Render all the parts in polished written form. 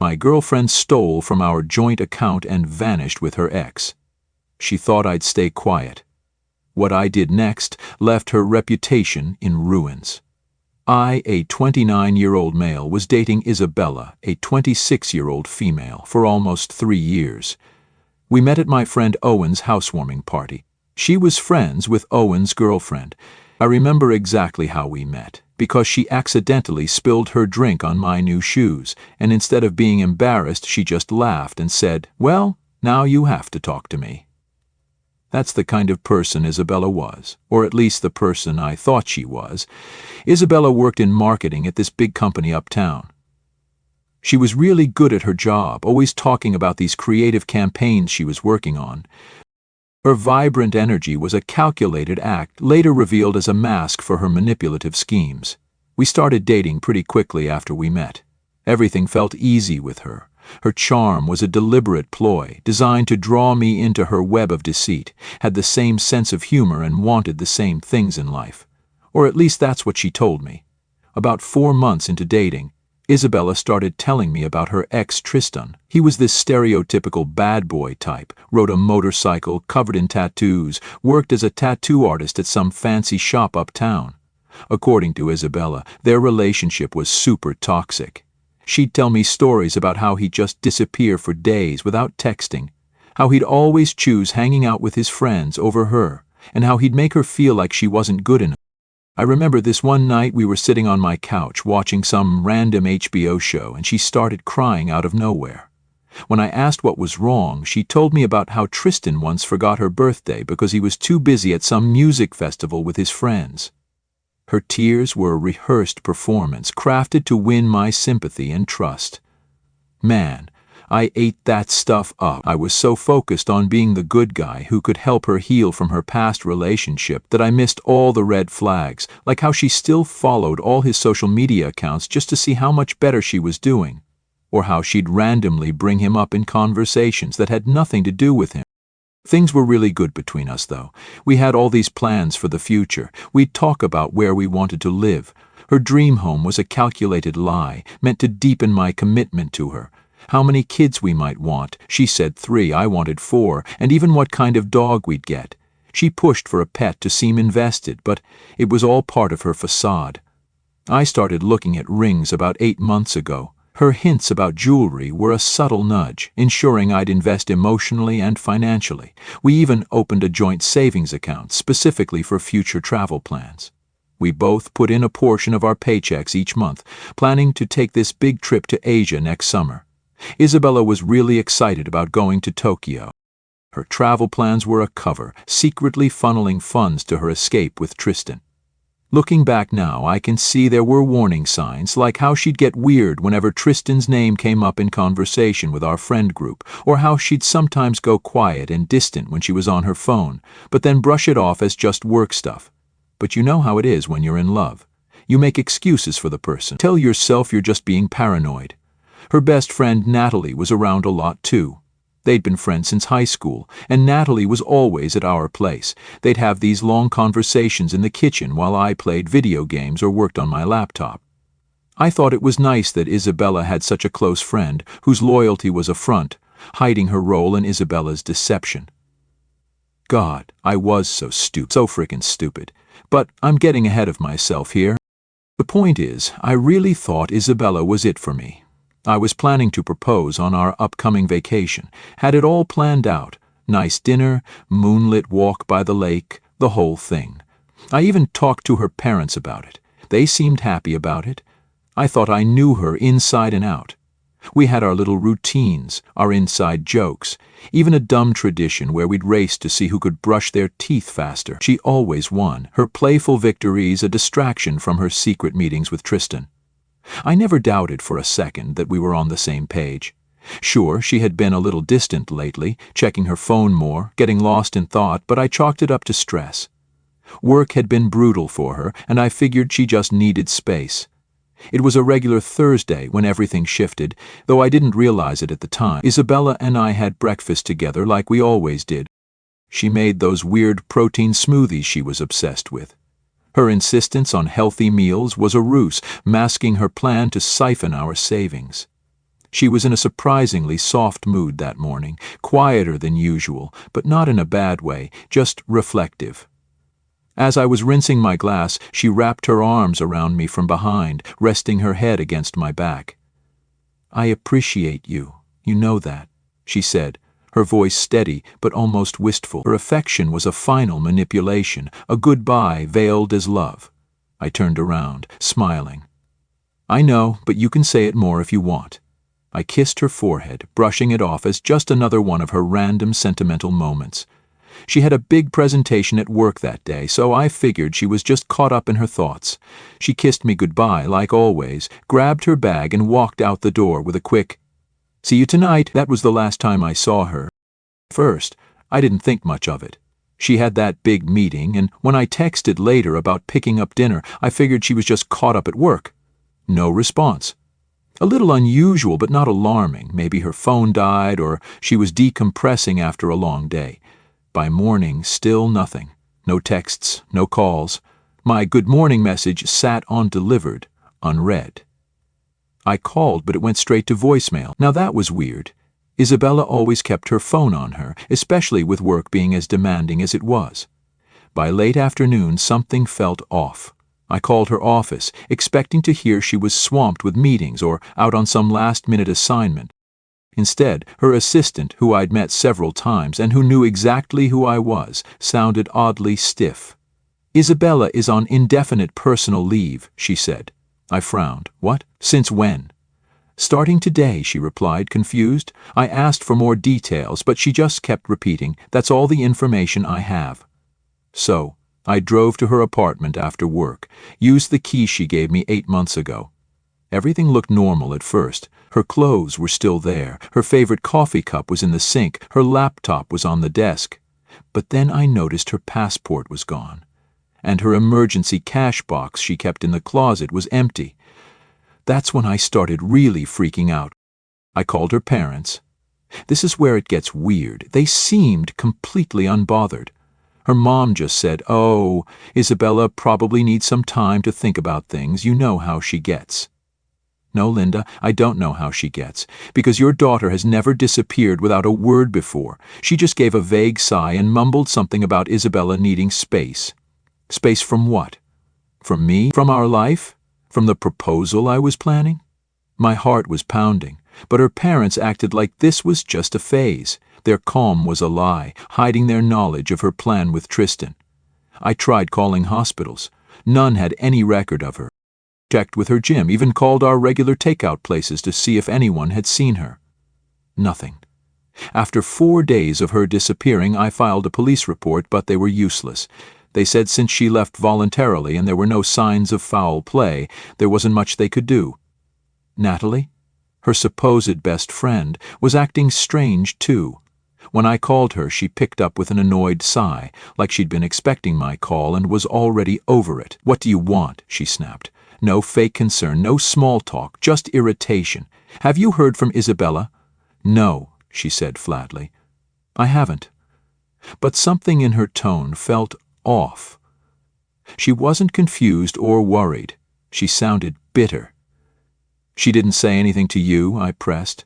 My girlfriend stole from our joint account and vanished with her ex. She thought I'd stay quiet. What I did next left her reputation in ruins. I, a 29-year-old male, was dating Isabella, a 26-year-old female, for almost 3 years. We met at my friend Owen's housewarming party. She was friends with Owen's girlfriend. I remember exactly how we met, because she accidentally spilled her drink on my new shoes, and instead of being embarrassed, she just laughed and said, "Well, now you have to talk to me." That's the kind of person Isabella was, or at least the person I thought she was. Isabella worked in marketing at this big company uptown. She was really good at her job, always talking about these creative campaigns she was working on. Her vibrant energy was a calculated act, later revealed as a mask for her manipulative schemes. We started dating pretty quickly after we met. Everything felt easy with her. Her charm was a deliberate ploy, designed to draw me into her web of deceit, had the same sense of humor and wanted the same things in life. Or at least that's what she told me. About 4 months into dating, Isabella started telling me about her ex Tristan. He was this stereotypical bad boy type, rode a motorcycle, covered in tattoos, worked as a tattoo artist at some fancy shop uptown. According to Isabella, their relationship was super toxic. She'd tell me stories about how he'd just disappear for days without texting, how he'd always choose hanging out with his friends over her, and how he'd make her feel like she wasn't good enough. I remember this one night we were sitting on my couch watching some random HBO show, and she started crying out of nowhere. When I asked what was wrong, she told me about how Tristan once forgot her birthday because he was too busy at some music festival with his friends. Her tears were a rehearsed performance, crafted to win my sympathy and trust. Man, I ate that stuff up. I was so focused on being the good guy who could help her heal from her past relationship that I missed all the red flags, like how she still followed all his social media accounts just to see how much better she was doing, or how she'd randomly bring him up in conversations that had nothing to do with him. Things were really good between us, though. We had all these plans for the future. We'd talk about where we wanted to live. Her dream home was a calculated lie, meant to deepen my commitment to her. How many kids we might want. She said 3, I wanted 4, and even what kind of dog we'd get. She pushed for a pet to seem invested, but it was all part of her facade. I started looking at rings about 8 months ago. Her hints about jewelry were a subtle nudge, ensuring I'd invest emotionally and financially. We even opened a joint savings account specifically for future travel plans. We both put in a portion of our paychecks each month, planning to take this big trip to Asia next summer. Isabella was really excited about going to Tokyo. Her travel plans were a cover, secretly funneling funds to her escape with Tristan. Looking back now, I can see there were warning signs, like how she'd get weird whenever Tristan's name came up in conversation with our friend group, or how she'd sometimes go quiet and distant when she was on her phone, but then brush it off as just work stuff. But you know how it is when you're in love. You make excuses for the person. Tell yourself you're just being paranoid. Her best friend Natalie was around a lot too. They'd been friends since high school, and Natalie was always at our place. They'd have these long conversations in the kitchen while I played video games or worked on my laptop. I thought it was nice that Isabella had such a close friend whose loyalty was a front, hiding her role in Isabella's deception. God, I was so frickin' stupid. But I'm getting ahead of myself here. The point is, I really thought Isabella was it for me. I was planning to propose on our upcoming vacation, had it all planned out. Nice dinner, moonlit walk by the lake, the whole thing. I even talked to her parents about it. They seemed happy about it. I thought I knew her inside and out. We had our little routines, our inside jokes, even a dumb tradition where we'd race to see who could brush their teeth faster. She always won, her playful victories a distraction from her secret meetings with Tristan. I never doubted for a second that we were on the same page. Sure, she had been a little distant lately, checking her phone more, getting lost in thought, but I chalked it up to stress. Work had been brutal for her, and I figured she just needed space. It was a regular Thursday when everything shifted, though I didn't realize it at the time. Isabella and I had breakfast together like we always did. She made those weird protein smoothies she was obsessed with. Her insistence on healthy meals was a ruse, masking her plan to siphon our savings. She was in a surprisingly soft mood that morning, quieter than usual, but not in a bad way, just reflective. As I was rinsing my glass, she wrapped her arms around me from behind, resting her head against my back. "I appreciate you, you know that," she said, her voice steady but almost wistful. Her affection was a final manipulation, a goodbye veiled as love. I turned around, smiling. "I know, but you can say it more if you want." I kissed her forehead, brushing it off as just another one of her random sentimental moments. She had a big presentation at work that day, so I figured she was just caught up in her thoughts. She kissed me goodbye, like always, grabbed her bag and walked out the door with a quick, "See you tonight." That was the last time I saw her. First, I didn't think much of it. She had that big meeting, and when I texted later about picking up dinner, I figured she was just caught up at work. No response. A little unusual, but not alarming. Maybe her phone died, or she was decompressing after a long day. By morning, still nothing. No texts, no calls. My good morning message sat undelivered, unread. I called, but it went straight to voicemail. Now that was weird. Isabella always kept her phone on her, especially with work being as demanding as it was. By late afternoon, something felt off. I called her office, expecting to hear she was swamped with meetings or out on some last-minute assignment. Instead, her assistant, who I'd met several times and who knew exactly who I was, sounded oddly stiff. "Isabella is on indefinite personal leave," she said. I frowned. "What? Since when?" "Starting today," she replied, confused. I asked for more details, but she just kept repeating, "That's all the information I have." So, I drove to her apartment after work, used the key she gave me 8 months ago. Everything looked normal at first. Her clothes were still there, her favorite coffee cup was in the sink, her laptop was on the desk. But then I noticed her passport was gone, and her emergency cash box she kept in the closet was empty. That's when I started really freaking out. I called her parents. This is where it gets weird. They seemed completely unbothered. Her mom just said, "Oh, Isabella probably needs some time to think about things. You know how she gets." "No, Linda, I don't know how she gets, because your daughter has never disappeared without a word before. She just gave a vague sigh and mumbled something about Isabella needing space." Space from what? From me? From our life? From the proposal I was planning? My heart was pounding, but her parents acted like this was just a phase. Their calm was a lie, hiding their knowledge of her plan with Tristan. I tried calling hospitals. None had any record of her. Checked with her gym, even called our regular takeout places to see if anyone had seen her. Nothing. After 4 days of her disappearing, I filed a police report, but they were useless. They said since she left voluntarily and there were no signs of foul play, there wasn't much they could do. Natalie, her supposed best friend, was acting strange too. When I called her, she picked up with an annoyed sigh, like she'd been expecting my call and was already over it. "What do you want?" she snapped. No fake concern, no small talk, just irritation. "Have you heard from Isabella?" "No," she said flatly. "I haven't." But something in her tone felt off. She wasn't confused or worried. She sounded bitter. "She didn't say anything to you?" I pressed.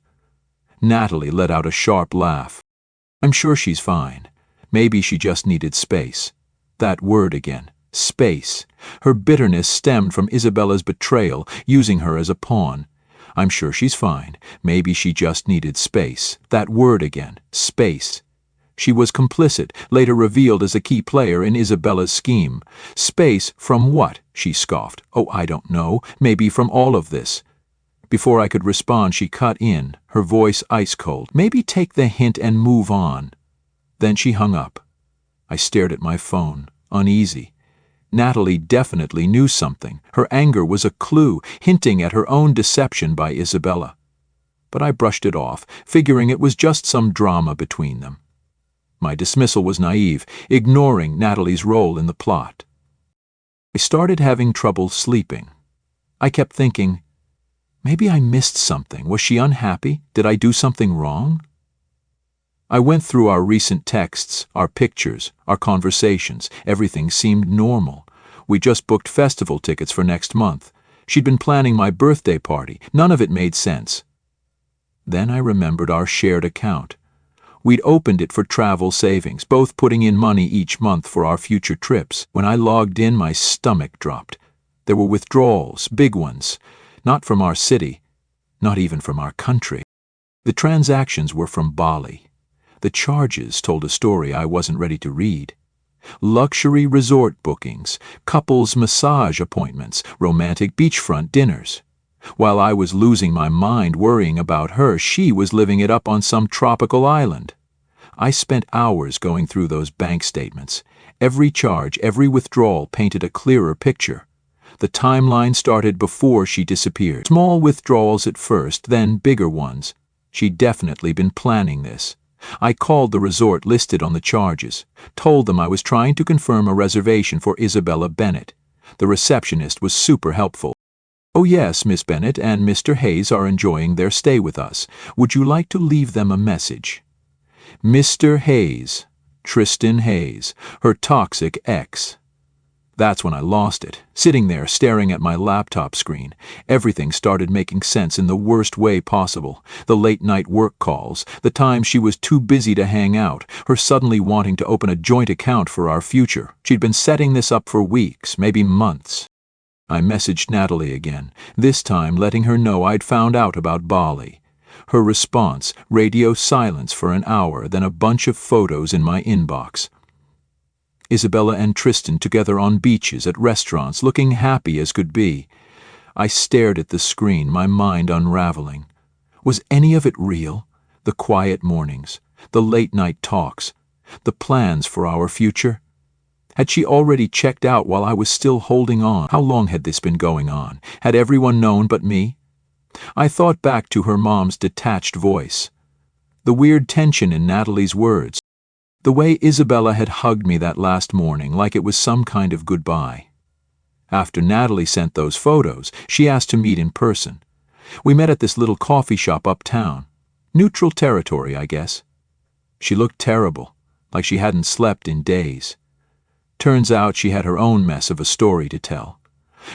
Natalie let out a sharp laugh. "I'm sure she's fine. Maybe she just needed space." That word again. Space. Her bitterness stemmed from Isabella's betrayal, using her as a pawn. "I'm sure she's fine. Maybe she just needed space." That word again. Space. She was complicit, later revealed as a key player in Isabella's scheme. Space from what? She scoffed. "Oh, I don't know. Maybe from all of this." Before I could respond, she cut in, her voice ice cold. "Maybe take the hint and move on." Then she hung up. I stared at my phone, uneasy. Natalie definitely knew something. Her anger was a clue, hinting at her own deception by Isabella. But I brushed it off, figuring it was just some drama between them. My dismissal was naive, ignoring Natalie's role in the plot. I started having trouble sleeping. I kept thinking, maybe I missed something. Was she unhappy? Did I do something wrong? I went through our recent texts, our pictures, our conversations. Everything seemed normal. We just booked festival tickets for next month. She'd been planning my birthday party. None of it made sense. Then I remembered our shared account. We'd opened it for travel savings, both putting in money each month for our future trips. When I logged in, my stomach dropped. There were withdrawals, big ones, not from our city, not even from our country. The transactions were from Bali. The charges told a story I wasn't ready to read. Luxury resort bookings, couples massage appointments, romantic beachfront dinners. While I was losing my mind worrying about her, she was living it up on some tropical island. I spent hours going through those bank statements. Every charge, every withdrawal painted a clearer picture. The timeline started before she disappeared. Small withdrawals at first, then bigger ones. She'd definitely been planning this. I called the resort listed on the charges, told them I was trying to confirm a reservation for Isabella Bennett. The receptionist was super helpful. "Oh yes, Miss Bennett and Mr. Hayes are enjoying their stay with us. Would you like to leave them a message?" Mr. Hayes, Tristan Hayes, her toxic ex. That's when I lost it, sitting there staring at my laptop screen. Everything started making sense in the worst way possible. The late-night work calls, the times she was too busy to hang out, her suddenly wanting to open a joint account for our future. She'd been setting this up for weeks, maybe months. I messaged Natalie again, this time letting her know I'd found out about Bali. Her response, radio silence for an hour, then a bunch of photos in my inbox. Isabella and Tristan together on beaches, at restaurants, looking happy as could be. I stared at the screen, my mind unraveling. Was any of it real? The quiet mornings, the late-night talks, the plans for our future? Had she already checked out while I was still holding on? How long had this been going on? Had everyone known but me? I thought back to her mom's detached voice, the weird tension in Natalie's words, the way Isabella had hugged me that last morning like it was some kind of goodbye. After Natalie sent those photos, she asked to meet in person. We met at this little coffee shop uptown. Neutral territory, I guess. She looked terrible, like she hadn't slept in days. Turns out she had her own mess of a story to tell.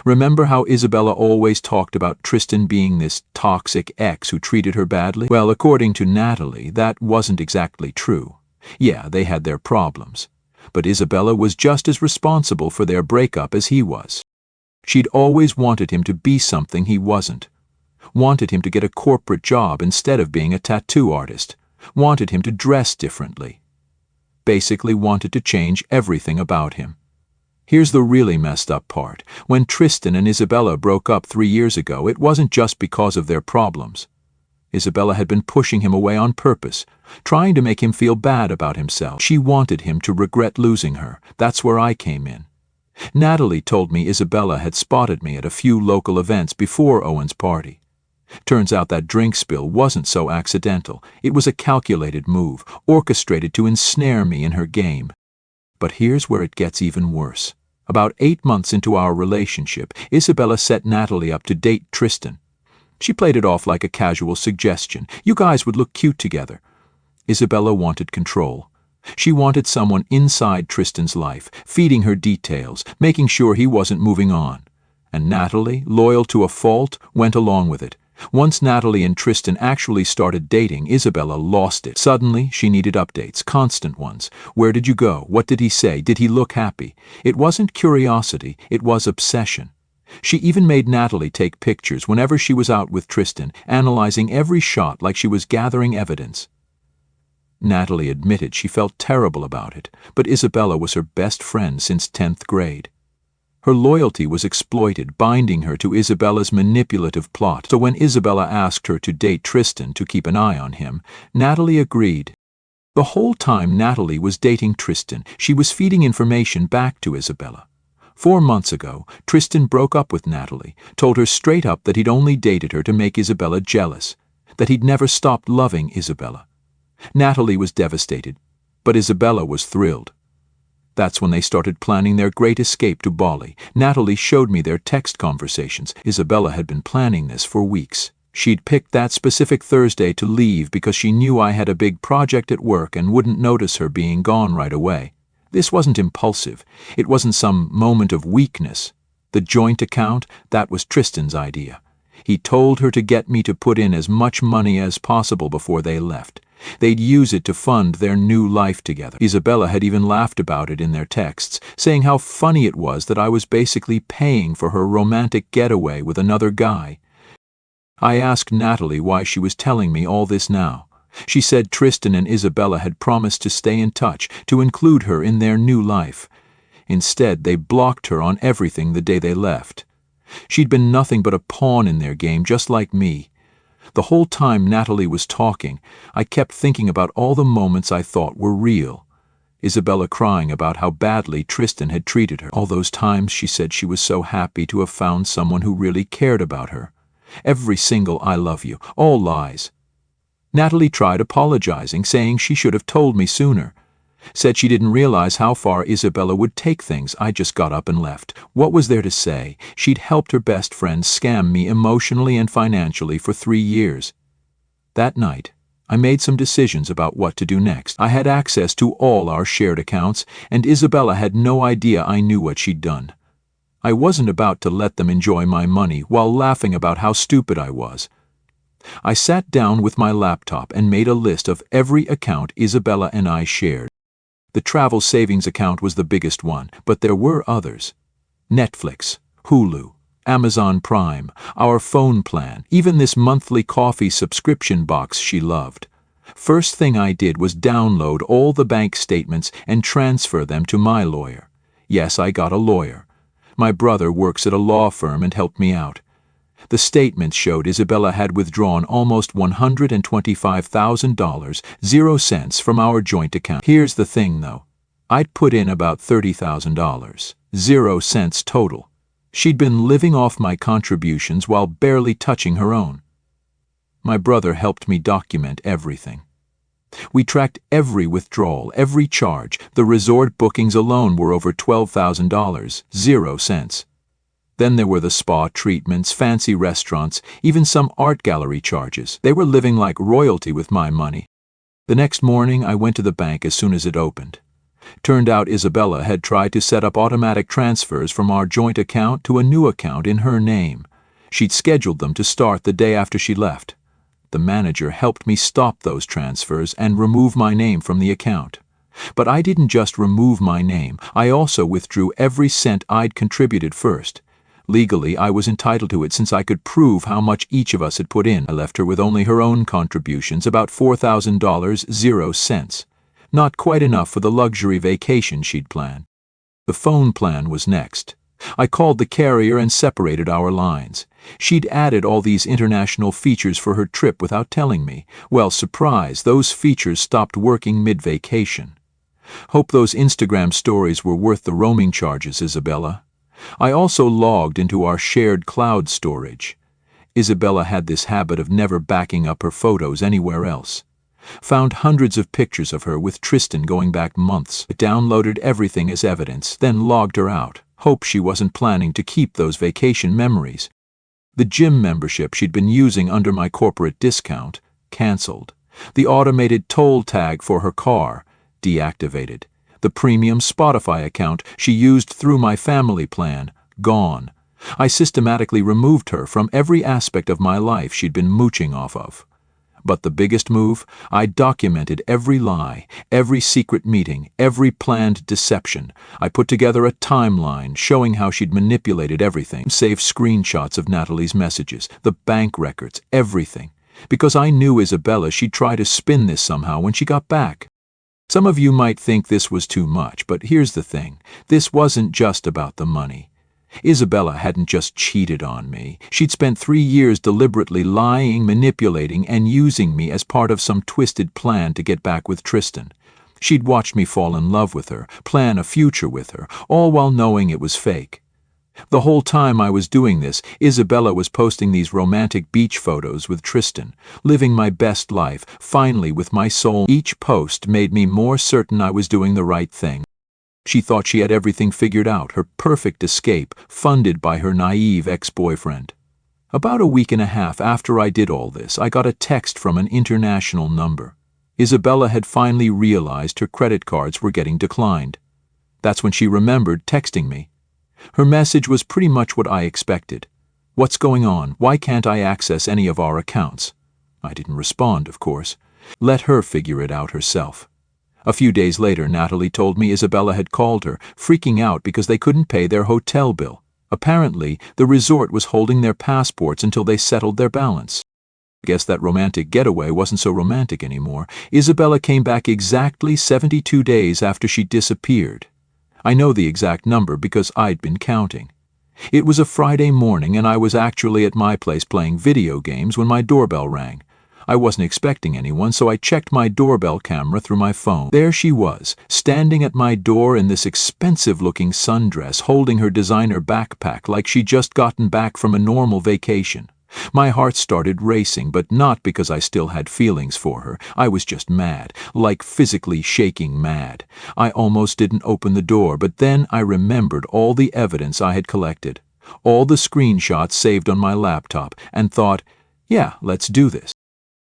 Remember how Isabella always talked about Tristan being this toxic ex who treated her badly? Well, according to Natalie, that wasn't exactly true. Yeah, they had their problems, but Isabella was just as responsible for their breakup as he was. She'd always wanted him to be something he wasn't. Wanted him to get a corporate job instead of being a tattoo artist. Wanted him to dress differently. Basically wanted to change everything about him. Here's the really messed up part. When Tristan and Isabella broke up 3 years ago, it wasn't just because of their problems. Isabella had been pushing him away on purpose, trying to make him feel bad about himself. She wanted him to regret losing her. That's where I came in. Natalie told me Isabella had spotted me at a few local events before Owen's party. Turns out that drink spill wasn't so accidental. It was a calculated move, orchestrated to ensnare me in her game. But here's where it gets even worse. About 8 months into our relationship, Isabella set Natalie up to date Tristan. She played it off like a casual suggestion. You guys would look cute together. Isabella wanted control. She wanted someone inside Tristan's life, feeding her details, making sure he wasn't moving on. And Natalie, loyal to a fault, went along with it. Once Natalie and Tristan actually started dating, Isabella lost it. Suddenly, she needed updates, constant ones. Where did you go? What did he say? Did he look happy? It wasn't curiosity, it was obsession. She even made Natalie take pictures whenever she was out with Tristan, analyzing every shot like she was gathering evidence. Natalie admitted she felt terrible about it, but Isabella was her best friend since 10th grade. Her loyalty was exploited, binding her to Isabella's manipulative plot. So when Isabella asked her to date Tristan to keep an eye on him, Natalie agreed. The whole time Natalie was dating Tristan, she was feeding information back to Isabella. 4 months ago, Tristan broke up with Natalie, told her straight up that he'd only dated her to make Isabella jealous, that he'd never stopped loving Isabella. Natalie was devastated, but Isabella was thrilled. That's when they started planning their great escape to Bali. Natalie showed me their text conversations. Isabella had been planning this for weeks. She'd picked that specific Thursday to leave because she knew I had a big project at work and wouldn't notice her being gone right away. This wasn't impulsive. It wasn't some moment of weakness. The joint account, that was Tristan's idea. He told her to get me to put in as much money as possible before they left. They'd use it to fund their new life together. Isabella had even laughed about it in their texts, saying how funny it was that I was basically paying for her romantic getaway with another guy. I asked Natalie why she was telling me all this now. She said Tristan and Isabella had promised to stay in touch, to include her in their new life. Instead, they blocked her on everything the day they left. She'd been nothing but a pawn in their game, just like me. The whole time Natalie was talking, I kept thinking about all the moments I thought were real. Isabella crying about how badly Tristan had treated her. All those times she said she was so happy to have found someone who really cared about her. Every single "I love you," all lies. Natalie tried apologizing, saying she should have told me sooner. Said she didn't realize how far Isabella would take things. I just got up and left. What was there to say? She'd helped her best friend scam me emotionally and financially for 3 years. That night, I made some decisions about what to do next. I had access to all our shared accounts, and Isabella had no idea I knew what she'd done. I wasn't about to let them enjoy my money while laughing about how stupid I was. I sat down with my laptop and made a list of every account Isabella and I shared. The travel savings account was the biggest one, but there were others. Netflix, Hulu, Amazon Prime, our phone plan, even this monthly coffee subscription box she loved. First thing I did was download all the bank statements and transfer them to my lawyer. Yes, I got a lawyer. My brother works at a law firm and helped me out. The statements showed Isabella had withdrawn almost $125,000, 0 cents from our joint account. Here's the thing, though. I'd put in about $30,000, 0 cents total. She'd been living off my contributions while barely touching her own. My brother helped me document everything. We tracked every withdrawal, every charge. The resort bookings alone were over $12,000, 0 cents. Then there were the spa treatments, fancy restaurants, even some art gallery charges. They were living like royalty with my money. The next morning, I went to the bank as soon as it opened. Turned out Isabella had tried to set up automatic transfers from our joint account to a new account in her name. She'd scheduled them to start the day after she left. The manager helped me stop those transfers and remove my name from the account. But I didn't just remove my name, I also withdrew every cent I'd contributed first. Legally, I was entitled to it since I could prove how much each of us had put in. I left her with only her own contributions, about $4,000, 0 cents. Not quite enough for the luxury vacation she'd planned. The phone plan was next. I called the carrier and separated our lines. She'd added all these international features for her trip without telling me. Well, surprise, those features stopped working mid-vacation. Hope those Instagram stories were worth the roaming charges, Isabella. I also logged into our shared cloud storage. Isabella had this habit of never backing up her photos anywhere else. Found hundreds of pictures of her with Tristan going back months. Downloaded everything as evidence, then logged her out. Hope she wasn't planning to keep those vacation memories. The gym membership she'd been using under my corporate discount, canceled. The automated toll tag for her car, deactivated. The premium Spotify account she used through my family plan, gone. I systematically removed her from every aspect of my life she'd been mooching off of. But the biggest move, I documented every lie, every secret meeting, every planned deception. I put together a timeline showing how she'd manipulated everything, saved screenshots of Natalie's messages, the bank records, everything. Because I knew Isabella, she'd try to spin this somehow when she got back. Some of you might think this was too much, but here's the thing. This wasn't just about the money. Isabella hadn't just cheated on me. She'd spent 3 years deliberately lying, manipulating, and using me as part of some twisted plan to get back with Tristan. She'd watched me fall in love with her, plan a future with her, all while knowing it was fake. The whole time I was doing this, Isabella was posting these romantic beach photos with Tristan, living my best life, finally with my soul. Each post made me more certain I was doing the right thing. She thought she had everything figured out, her perfect escape, funded by her naive ex-boyfriend. About a week and a half after I did all this, I got a text from an international number. Isabella had finally realized her credit cards were getting declined. That's when she remembered texting me. Her message was pretty much what I expected. What's going on? Why can't I access any of our accounts? I didn't respond, of course. Let her figure it out herself. A few days later, Natalie told me Isabella had called her, freaking out because they couldn't pay their hotel bill. Apparently, the resort was holding their passports until they settled their balance. I guess that romantic getaway wasn't so romantic anymore. Isabella came back exactly 72 days after she disappeared. I know the exact number because I'd been counting. It was a Friday morning and I was actually at my place playing video games when my doorbell rang. I wasn't expecting anyone, so I checked my doorbell camera through my phone. There she was, standing at my door in this expensive-looking sundress, holding her designer backpack like she'd just gotten back from a normal vacation. My heart started racing, but not because I still had feelings for her. I was just mad, like physically shaking mad. I almost didn't open the door, but then I remembered all the evidence I had collected, all the screenshots saved on my laptop, and thought, yeah, let's do this.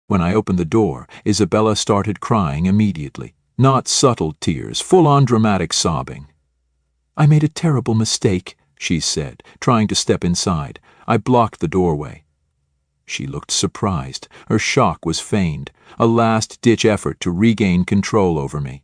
When I opened the door, Isabella started crying immediately. Not subtle tears, full-on dramatic sobbing. "I made a terrible mistake," she said, trying to step inside. I blocked the doorway. She looked surprised. Her shock was feigned, a last-ditch effort to regain control over me.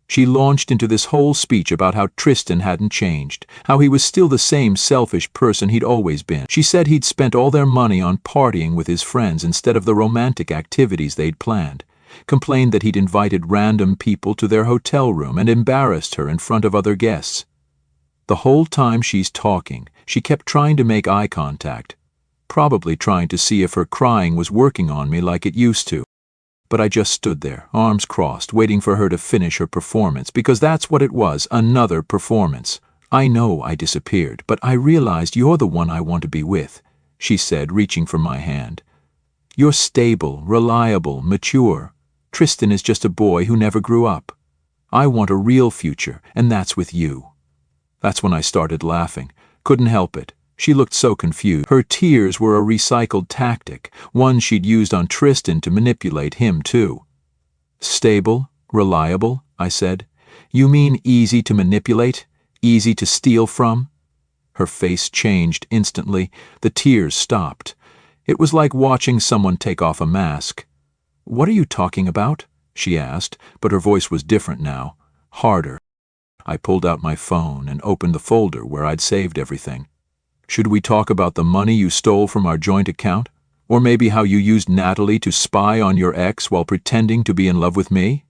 She launched into this whole speech about how Tristan hadn't changed, how he was still the same selfish person he'd always been. She said he'd spent all their money on partying with his friends instead of the romantic activities they'd planned, complained that he'd invited random people to their hotel room and embarrassed her in front of other guests. The whole time she's talking, she kept trying to make eye contact, probably trying to see if her crying was working on me like it used to. But I just stood there, arms crossed, waiting for her to finish her performance, because that's what it was, another performance. "I know I disappeared, but I realized you're the one I want to be with," she said, reaching for my hand. "You're stable, reliable, mature. Tristan is just a boy who never grew up. I want a real future, and that's with you." That's when I started laughing. Couldn't help it. She looked so confused. Her tears were a recycled tactic, one she'd used on Tristan to manipulate him too. "Stable, reliable," I said. "You mean easy to manipulate? Easy to steal from?" Her face changed instantly. The tears stopped. It was like watching someone take off a mask. "What are you talking about?" she asked, but her voice was different now, harder. I pulled out my phone and opened the folder where I'd saved everything. "Should we talk about the money you stole from our joint account? Or maybe how you used Natalie to spy on your ex while pretending to be in love with me?"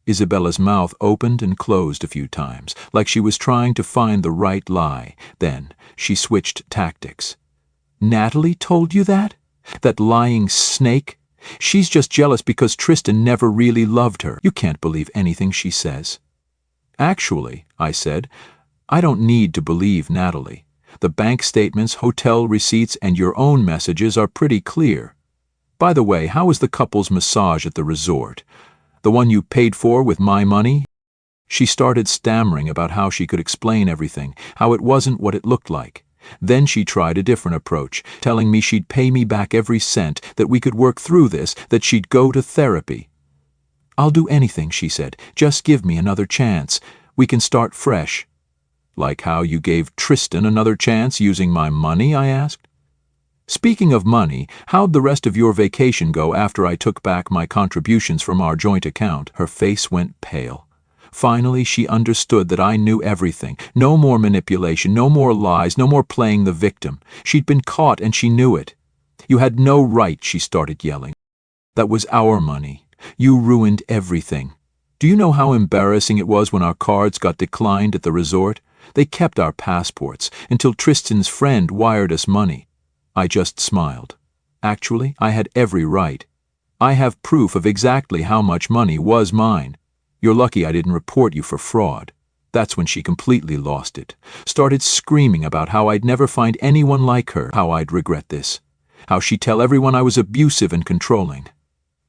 Isabella's mouth opened and closed a few times, like she was trying to find the right lie. Then she switched tactics. "Natalie told you that? That lying snake? She's just jealous because Tristan never really loved her. You can't believe anything she says." "Actually," I said, "I don't need to believe Natalie. The bank statements, hotel receipts, and your own messages are pretty clear. By the way, how was the couple's massage at the resort? The one you paid for with my money?" She started stammering about how she could explain everything, how it wasn't what it looked like. Then she tried a different approach, telling me she'd pay me back every cent, that we could work through this, that she'd go to therapy. "I'll do anything," she said. "Just give me another chance. We can start fresh." "Like how you gave Tristan another chance using my money?" I asked. "Speaking of money, how'd the rest of your vacation go after I took back my contributions from our joint account?" Her face went pale. Finally, she understood that I knew everything. No more manipulation, no more lies, no more playing the victim. She'd been caught and she knew it. "You had no right," she started yelling. "That was our money. You ruined everything. Do you know how embarrassing it was when our cards got declined at the resort? They kept our passports until Tristan's friend wired us money." I just smiled. Actually, I had every right. I have proof of exactly how much money was mine. You're lucky I didn't report you for fraud. That's when she completely lost it. Started screaming about how I'd never find anyone like her, how I'd regret this, how she'd tell everyone I was abusive and controlling.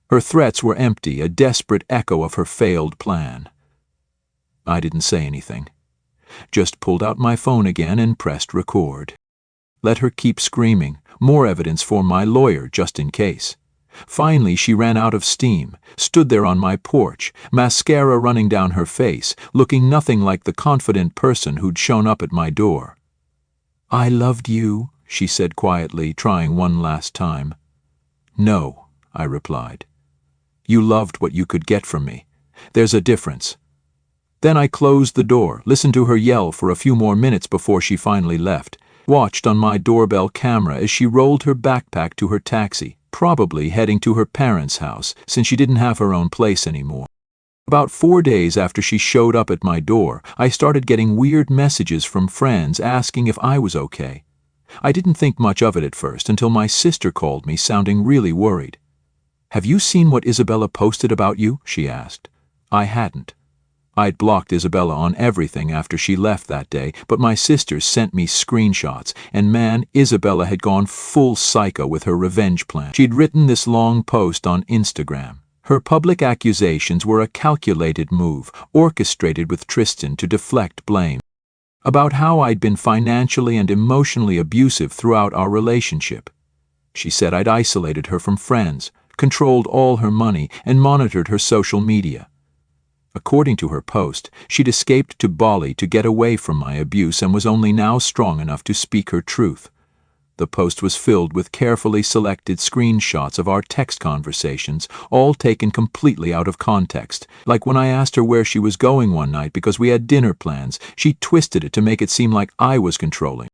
Her threats were empty, a desperate echo of her failed plan. I didn't say anything. Just pulled out my phone again and pressed record. Let her keep screaming, more evidence for my lawyer just in case. Finally, she ran out of steam, stood there on my porch, mascara running down her face, looking nothing like the confident person who'd shown up at my door. "I loved you," she said quietly, trying one last time. No, I replied. You loved what you could get from me. There's a difference. Then I closed the door, listened to her yell for a few more minutes before she finally left, watched on my doorbell camera as she rolled her backpack to her taxi, probably heading to her parents' house since she didn't have her own place anymore. About 4 days after she showed up at my door, I started getting weird messages from friends asking if I was okay. I didn't think much of it at first until my sister called me sounding really worried. Have you seen what Isabella posted about you? She asked. I hadn't. I'd blocked Isabella on everything after she left that day, but my sister sent me screenshots, and man, Isabella had gone full psycho with her revenge plan. She'd written this long post on Instagram. Her public accusations were a calculated move, orchestrated with Tristan to deflect blame, about how I'd been financially and emotionally abusive throughout our relationship. She said I'd isolated her from friends, controlled all her money, and monitored her social media. According to her post, she'd escaped to Bali to get away from my abuse and was only now strong enough to speak her truth. The post was filled with carefully selected screenshots of our text conversations, all taken completely out of context. Like when I asked her where she was going one night because we had dinner plans, she twisted it to make it seem like I was controlling.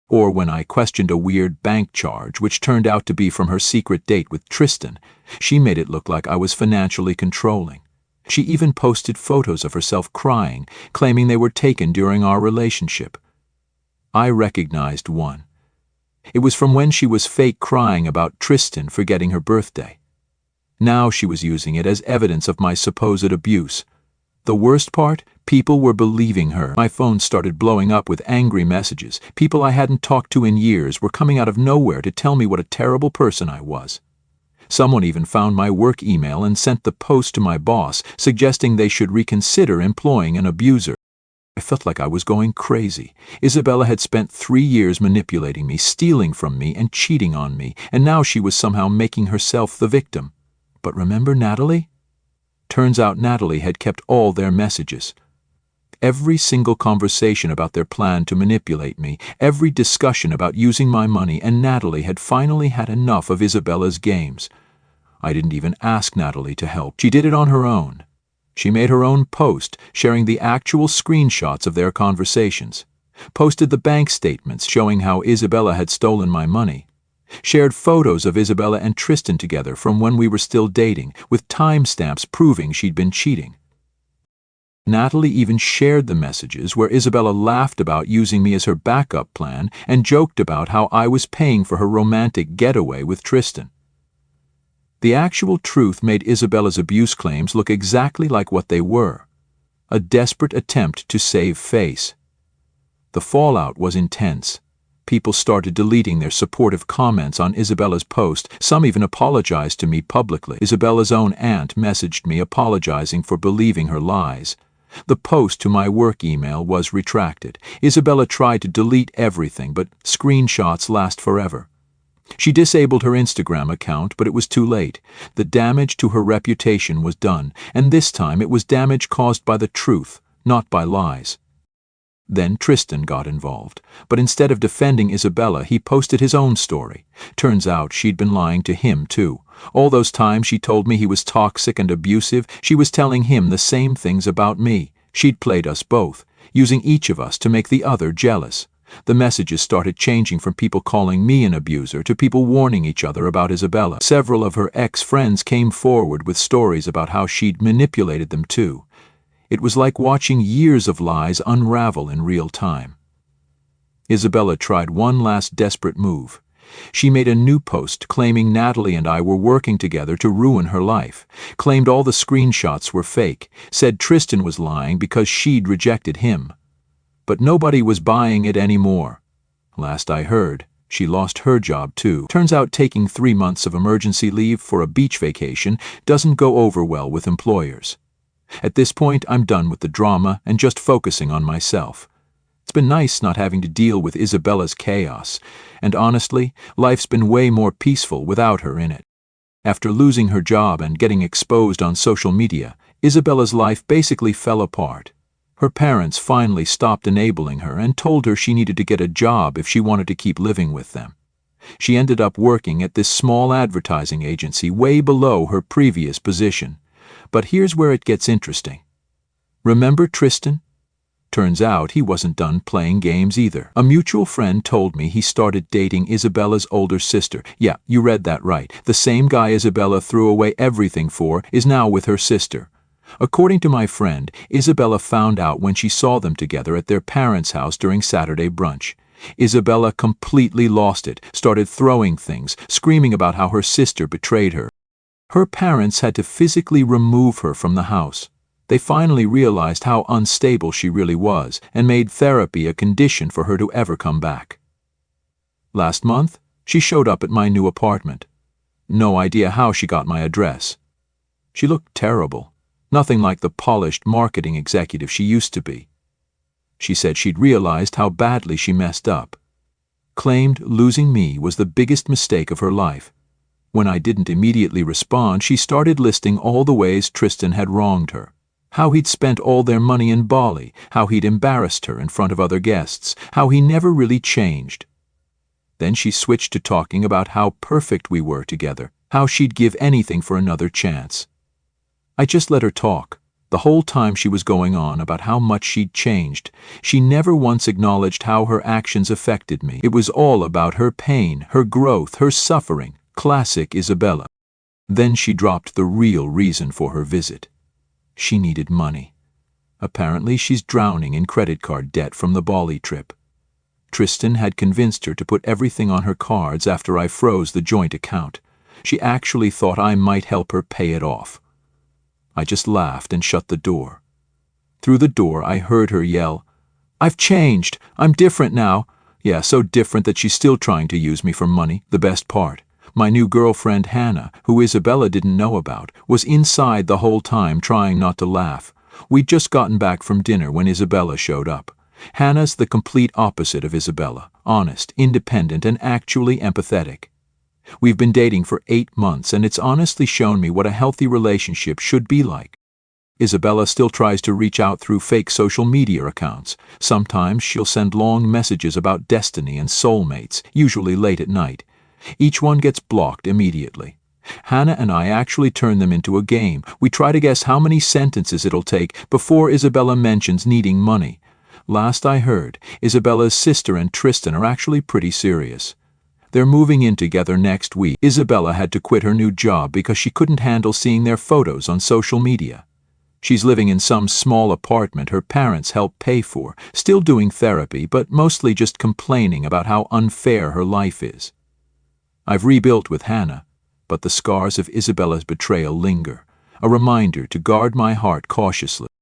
Or when I questioned a weird bank charge, which turned out to be from her secret date with Tristan, she made it look like I was financially controlling. She even posted photos of herself crying, claiming they were taken during our relationship. I recognized one. It was from when she was fake crying about Tristan forgetting her birthday. Now she was using it as evidence of my supposed abuse. The worst part? People were believing her. My phone started blowing up with angry messages. People I hadn't talked to in years were coming out of nowhere to tell me what a terrible person I was. Someone even found my work email and sent the post to my boss, suggesting they should reconsider employing an abuser. I felt like I was going crazy. Isabella had spent 3 years manipulating me, stealing from me, and cheating on me, and now she was somehow making herself the victim. But remember Natalie? Turns out Natalie had kept all their messages. Every single conversation about their plan to manipulate me, every discussion about using my money, and Natalie had finally had enough of Isabella's games. I didn't even ask Natalie to help. She did it on her own. She made her own post, sharing the actual screenshots of their conversations, posted the bank statements showing how Isabella had stolen my money, shared photos of Isabella and Tristan together from when we were still dating, with timestamps proving she'd been cheating. Natalie even shared the messages where Isabella laughed about using me as her backup plan and joked about how I was paying for her romantic getaway with Tristan. The actual truth made Isabella's abuse claims look exactly like what they were, a desperate attempt to save face. The fallout was intense. People started deleting their supportive comments on Isabella's post. Some even apologized to me publicly. Isabella's own aunt messaged me apologizing for believing her lies. The post to my work email was retracted. Isabella tried to delete everything, but screenshots last forever. She disabled her Instagram account, but it was too late. The damage to her reputation was done, and this time it was damage caused by the truth, not by lies. Then Tristan got involved, but instead of defending Isabella, he posted his own story. Turns out she'd been lying to him too. All those times she told me he was toxic and abusive, she was telling him the same things about me. She'd played us both, using each of us to make the other jealous. The messages started changing from people calling me an abuser to people warning each other about Isabella. Several of her ex-friends came forward with stories about how she'd manipulated them too. It was like watching years of lies unravel in real time. Isabella tried one last desperate move. She made a new post claiming Natalie and I were working together to ruin her life, claimed all the screenshots were fake, said Tristan was lying because she'd rejected him. But nobody was buying it anymore. Last I heard, she lost her job too. Turns out taking 3 months of emergency leave for a beach vacation doesn't go over well with employers. At this point, I'm done with the drama and just focusing on myself. It's been nice not having to deal with Isabella's chaos, and honestly, life's been way more peaceful without her in it. After losing her job and getting exposed on social media, Isabella's life basically fell apart. Her parents finally stopped enabling her and told her she needed to get a job if she wanted to keep living with them. She ended up working at this small advertising agency way below her previous position. But here's where it gets interesting. Remember Tristan? Turns out he wasn't done playing games either. A mutual friend told me he started dating Isabella's older sister. Yeah, you read that right. The same guy Isabella threw away everything for is now with her sister. According to my friend, Isabella found out when she saw them together at their parents' house during Saturday brunch. Isabella completely lost it, started throwing things, screaming about how her sister betrayed her. Her parents had to physically remove her from the house. They finally realized how unstable she really was and made therapy a condition for her to ever come back. Last month, she showed up at my new apartment. No idea how she got my address. She looked terrible, nothing like the polished marketing executive she used to be. She said she'd realized how badly she messed up. Claimed losing me was the biggest mistake of her life. When I didn't immediately respond, she started listing all the ways Tristan had wronged her. How he'd spent all their money in Bali, how he'd embarrassed her in front of other guests, how he never really changed. Then she switched to talking about how perfect we were together, how she'd give anything for another chance. I just let her talk. The whole time she was going on about how much she'd changed, she never once acknowledged how her actions affected me. It was all about her pain, her growth, her suffering. Classic Isabella. Then she dropped the real reason for her visit. She needed money. Apparently she's drowning in credit card debt from the Bali trip. Tristan had convinced her to put everything on her cards after I froze the joint account. She actually thought I might help her pay it off. I just laughed and shut the door. Through the door I heard her yell, "I've changed! I'm different now!" Yeah, so different that she's still trying to use me for money. The best part. My new girlfriend Hannah, who Isabella didn't know about, was inside the whole time trying not to laugh. We'd just gotten back from dinner when Isabella showed up. Hannah's the complete opposite of Isabella, honest, independent, and actually empathetic. We've been dating for 8 months, and it's honestly shown me what a healthy relationship should be like. Isabella still tries to reach out through fake social media accounts. Sometimes she'll send long messages about destiny and soulmates, usually late at night. Each one gets blocked immediately. Hannah and I actually turn them into a game. We try to guess how many sentences it'll take before Isabella mentions needing money. Last I heard, Isabella's sister and Tristan are actually pretty serious. They're moving in together next week. Isabella had to quit her new job because she couldn't handle seeing their photos on social media. She's living in some small apartment her parents helped pay for, still doing therapy, but mostly just complaining about how unfair her life is. I've rebuilt with Hannah, but the scars of Isabella's betrayal linger, a reminder to guard my heart cautiously.